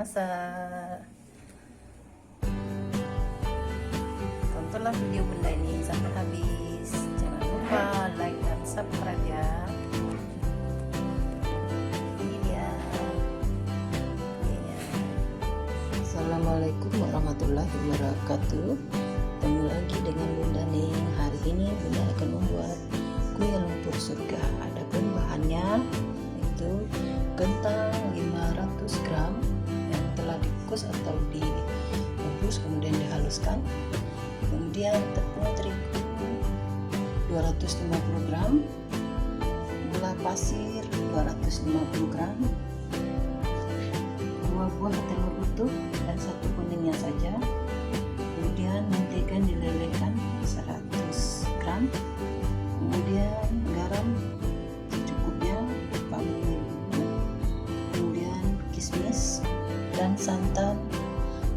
masak. Tontonlah video Bunda ini sampai habis. Jangan lupa like dan subscribe ya. Ini dia. Assalamualaikum warahmatullahi wabarakatuh. Ketemu lagi dengan Bunda Ning. Hari ini Bunda akan membuat kue lumpur surga. Adapun bahannya itu kentang 500 gram yang telah dikukus atau direbus kemudian dihaluskan, kemudian tepung terigu 250 gram, gula pasir 250 gram, 2 buah telur utuh dan 1 kuningnya saja, kemudian mentega dilelehkan 100 gram, kemudian garam secukupnya, kemudian kismis dan santan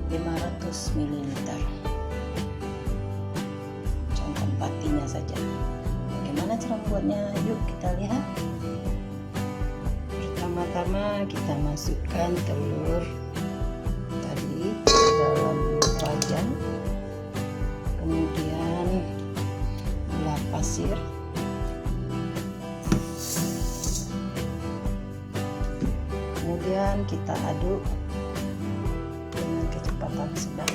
500 ml. Contoh patinya saja. Bagaimana cara membuatnya? Yuk kita lihat. Pertama-tama kita masukkan telur tadi ke dalam wajan, kemudian gula pasir, kemudian kita aduk dengan kecepatan sedang.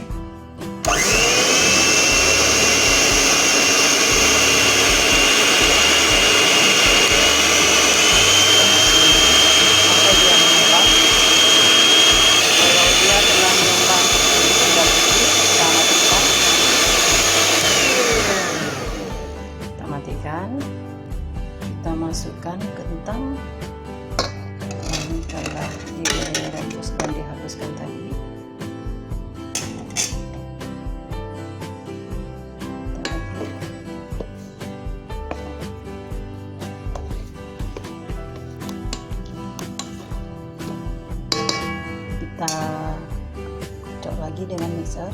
Sampai dia mengembang. Kalau dia telah mengembang sudah bersih, kita matikan. Kita matikan. Kita masukkan kentang yang telah direbus dan dihaluskan tadi. Kita kocok lagi dengan mixer.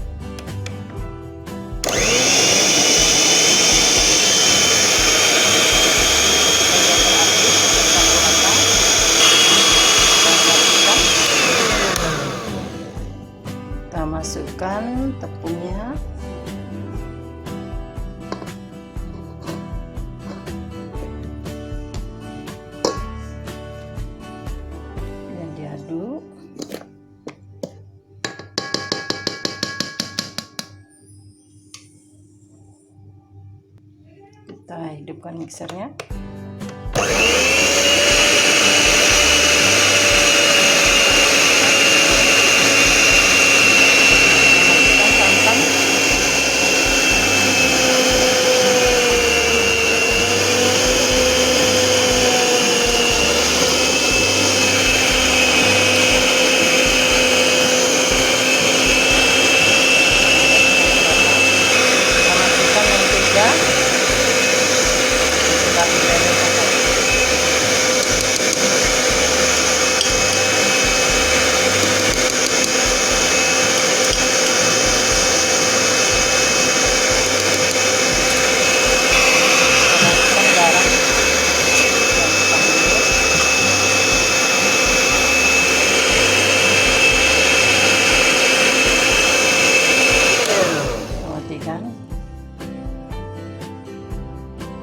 Kita masukkan tepungnya, dan diaduk. Kita hidupkan mixernya.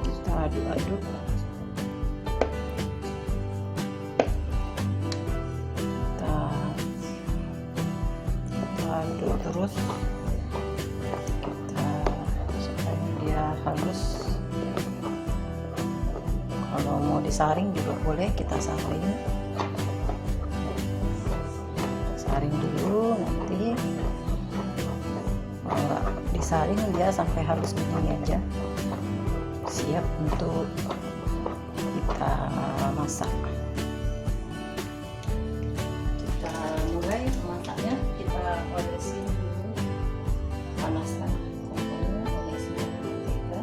Kita aduk-aduk. Kita aduk terus. Supaya dia halus. Kalau mau disaring juga boleh, kita saring. Saring dulu, nanti kalau nggak disaring dia sampai halus begini aja, siap untuk kita masak. Kita mulai memasaknya. Kita olesin dulu, panaskan kompornya, olesin dengan mentega.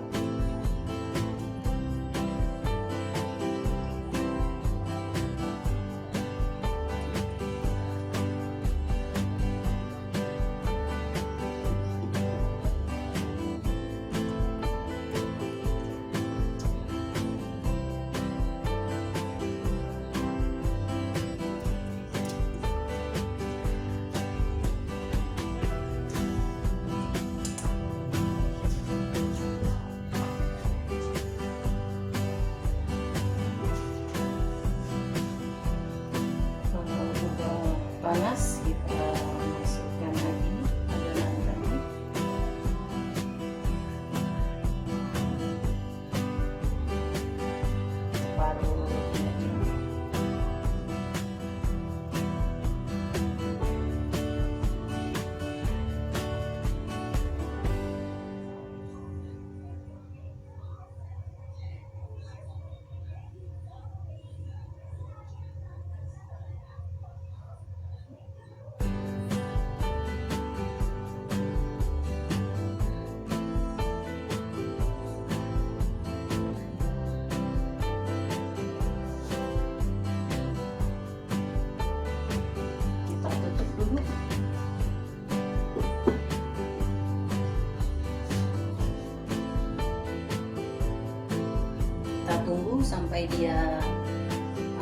sampai dia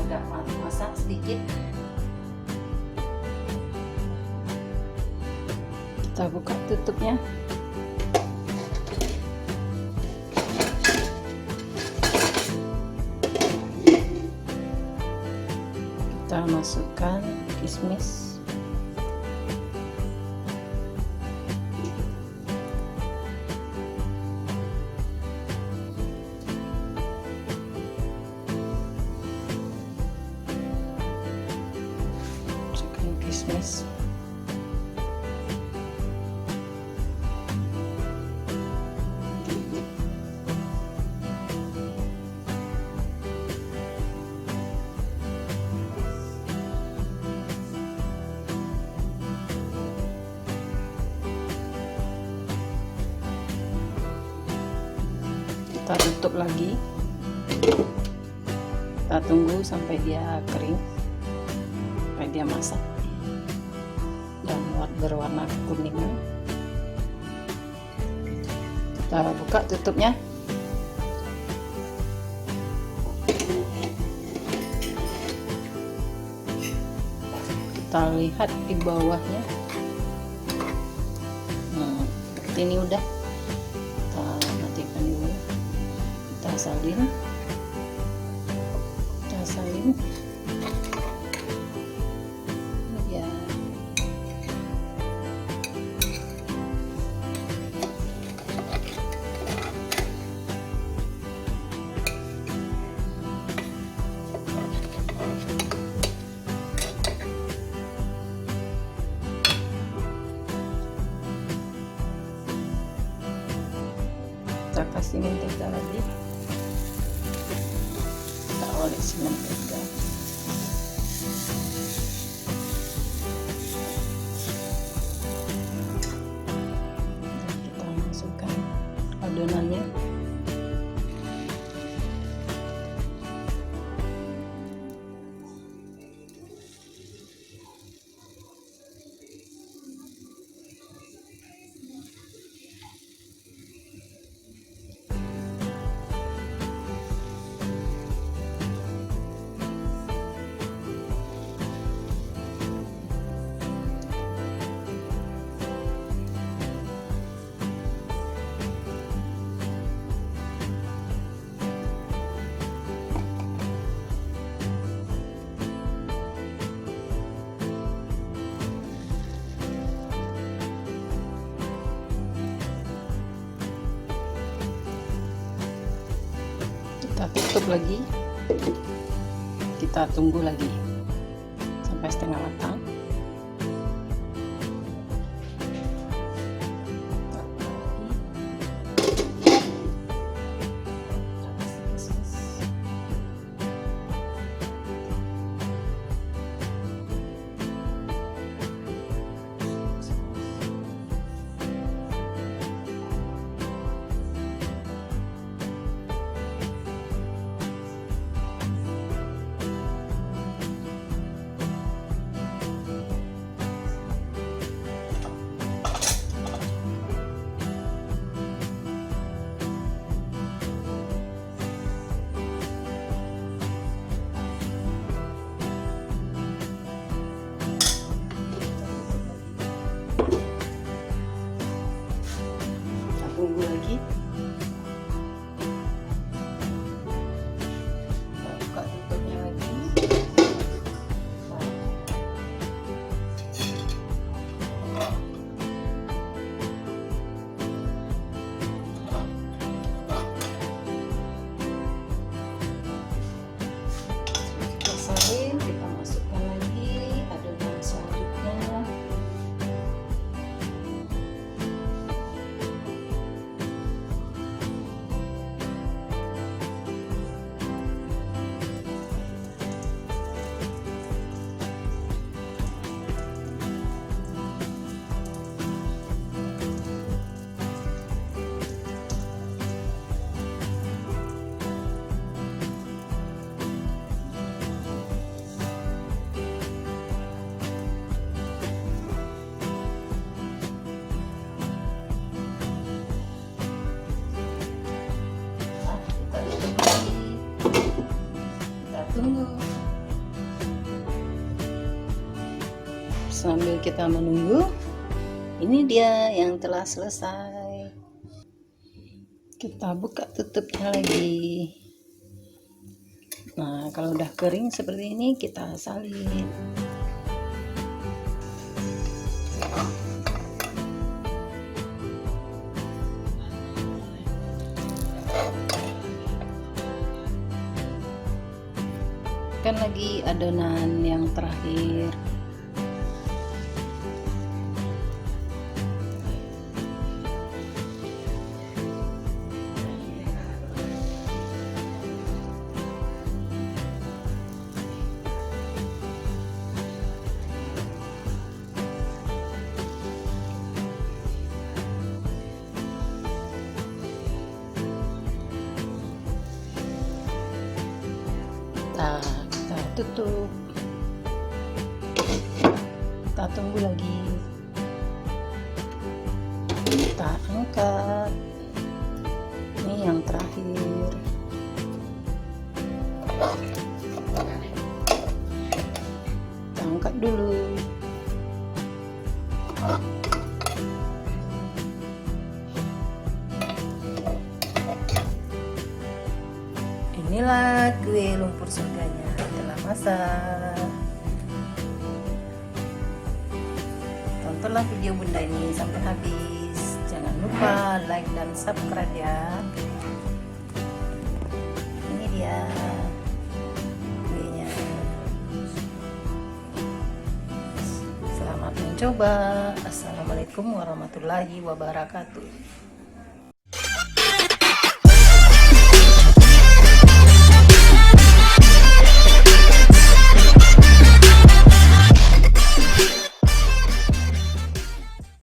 agak masak sedikit. Kita buka tutupnya. Kita masukkan kismis. Masukkan kismis. Kita tutup lagi, kita tunggu sampai dia kering, sampai dia masak dan berwarna kekuningan. Kita buka tutupnya. Kita lihat di bawahnya. Seperti ini udah. Kita matikan dulu. Kita salin. Ya. Kita kasih mentega lagi. Kita olesi mentega. Dan kita masukkan adonannya. Kita tutup lagi, kita tunggu lagi sampai setengah matang. Tunggu lagi. Buka tutupnya lagi. Kita salin, kita masukkan lagi adonan selanjutnya. kita menunggu. Ini dia yang telah selesai. Kita buka tutupnya lagi. Nah, kalau udah kering seperti ini kita salin. Kan lagi adonan yang terakhir. Nah, kita tutup, kita tunggu lagi, kita angkat. Ini yang terakhir. Kita angkat dulu. Inilah kue lumpur surganya telah masak. Tontonlah video Bunda ini sampai habis. Jangan lupa like dan subscribe ya. Ini dia kuenya. Selamat mencoba. Assalamualaikum warahmatullahi wabarakatuh.